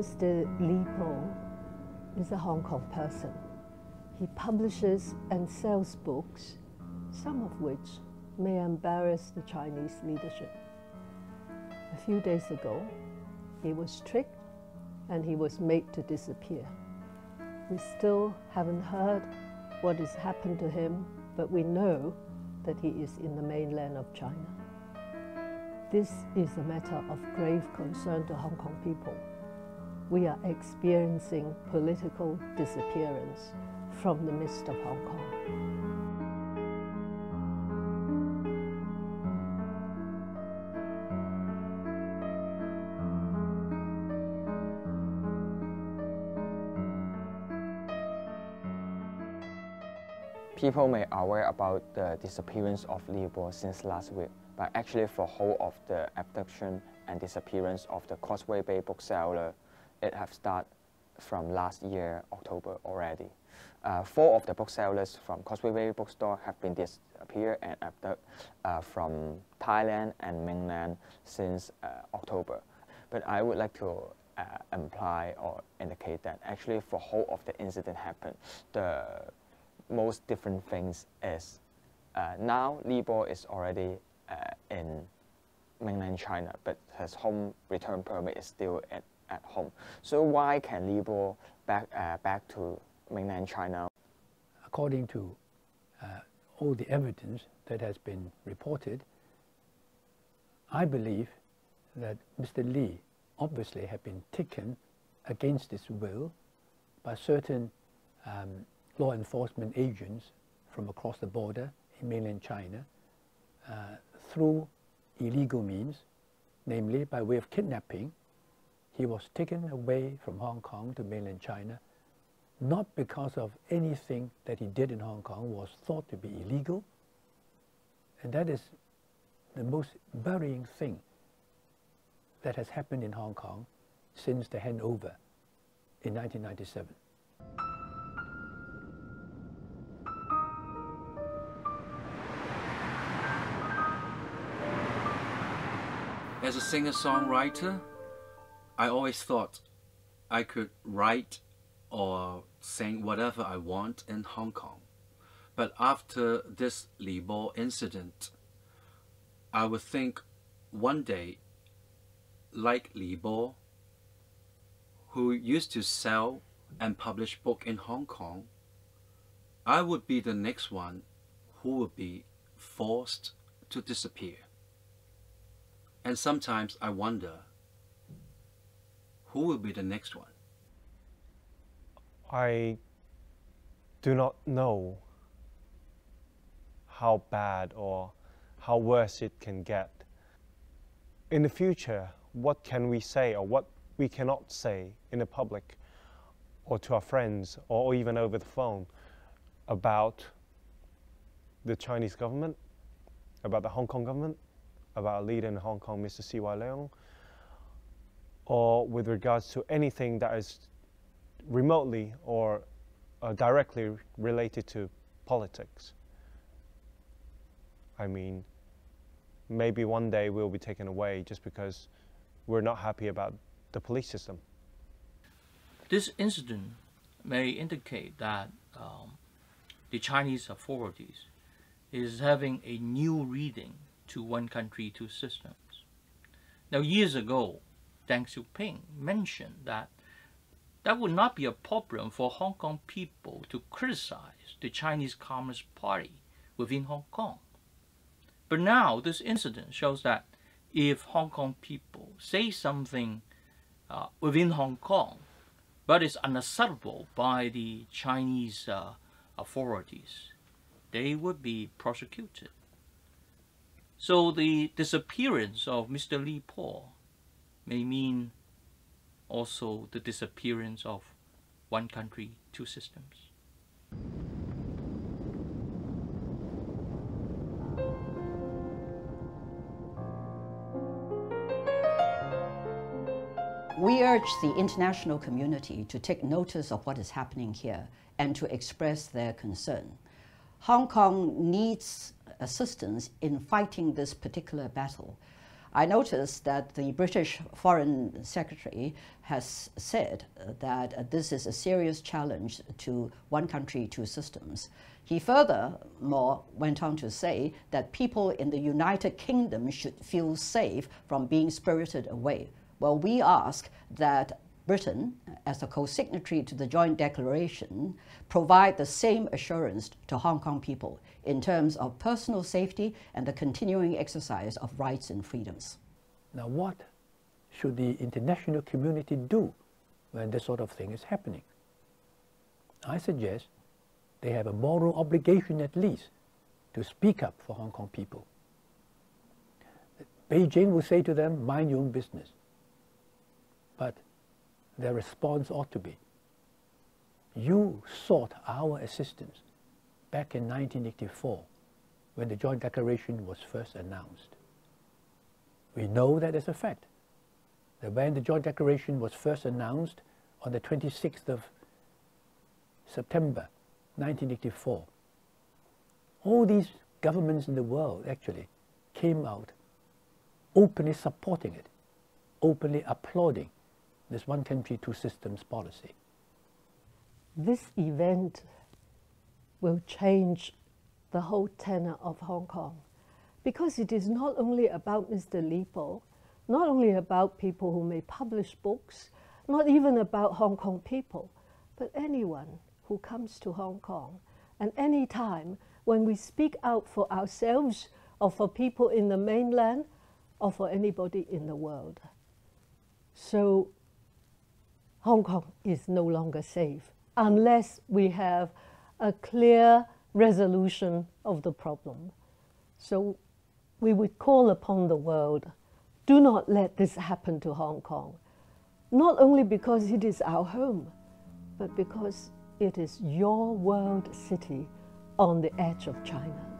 Mr. Li Po is a Hong Kong person. He publishes and sells books, some of which may embarrass the Chinese leadership. A few days ago, he was tricked and he was made to disappear. We still haven't heard what has happened to him, but we know that he is in the mainland of China. This is a matter of grave concern to Hong Kong people. We are experiencing political disappearance from the midst of Hong Kong. People may be aware about the disappearance of Li Po since last week, but actually for whole of the abduction and disappearance of the Causeway Bay bookseller, it have started from last year, October already. 4 of the booksellers from Causeway Bay bookstore have been disappeared and abducted from Thailand and mainland since October. But I would like to imply or indicate that actually for whole of the incident happened, the most different things is now Li Po is already in mainland China, but his home return permit is still at home. So why can Li Po back to mainland China? According to all the evidence that has been reported, I believe that Mr. Li obviously had been taken against his will by certain law enforcement agents from across the border in mainland China through illegal means, namely by way of kidnapping. He was taken away from Hong Kong to mainland China, not because of anything that he did in Hong Kong was thought to be illegal, and that is the most worrying thing that has happened in Hong Kong since the handover in 1997. As a singer-songwriter, I always thought I could write or sing whatever I want in Hong Kong. But after this Li Po incident, I would think one day, like Li Po, who used to sell and publish books in Hong Kong, I would be the next one who would be forced to disappear. And sometimes I wonder, who will be the next one? I do not know how bad or how worse it can get. In the future, what can we say or what we cannot say in the public or to our friends or even over the phone about the Chinese government, about the Hong Kong government, about our leader in Hong Kong, Mr. C.Y. Leung, or with regards to anything that is remotely or directly related to politics. I mean, maybe one day we'll be taken away just because we're not happy about the police system. This incident may indicate that the Chinese authorities is having a new reading to one country, two systems. Now, years ago, Deng Xiaoping mentioned that that would not be a problem for Hong Kong people to criticize the Chinese Communist Party within Hong Kong. But now this incident shows that if Hong Kong people say something within Hong Kong, but it's unacceptable by the Chinese authorities, they would be prosecuted. So the disappearance of Mr. Li Po may mean also the disappearance of one country, two systems. We urge the international community to take notice of what is happening here and to express their concern. Hong Kong needs assistance in fighting this particular battle. I noticed that the British Foreign Secretary has said that this is a serious challenge to one country, two systems. He furthermore went on to say that people in the United Kingdom should feel safe from being spirited away. Well, we ask that Britain, as a co-signatory to the joint declaration, provide the same assurance to Hong Kong people in terms of personal safety and the continuing exercise of rights and freedoms. Now, what should the international community do when this sort of thing is happening? I suggest they have a moral obligation at least to speak up for Hong Kong people. Beijing will say to them, mind your own business. But their response ought to be, you sought our assistance back in 1984 when the Joint Declaration was first announced. We know that as a fact, that when the Joint Declaration was first announced on the 26th of September 1984, all these governments in the world actually came out openly supporting it, openly applauding this one country, two systems policy. This event will change the whole tenor of Hong Kong, because it is not only about Mr. Li Po, not only about people who may publish books, not even about Hong Kong people, but anyone who comes to Hong Kong, and any time when we speak out for ourselves or for people in the mainland or for anybody in the world. So Hong Kong is no longer safe unless we have a clear resolution of the problem. So we would call upon the world, do not let this happen to Hong Kong, not only because it is our home, but because it is your world city on the edge of China.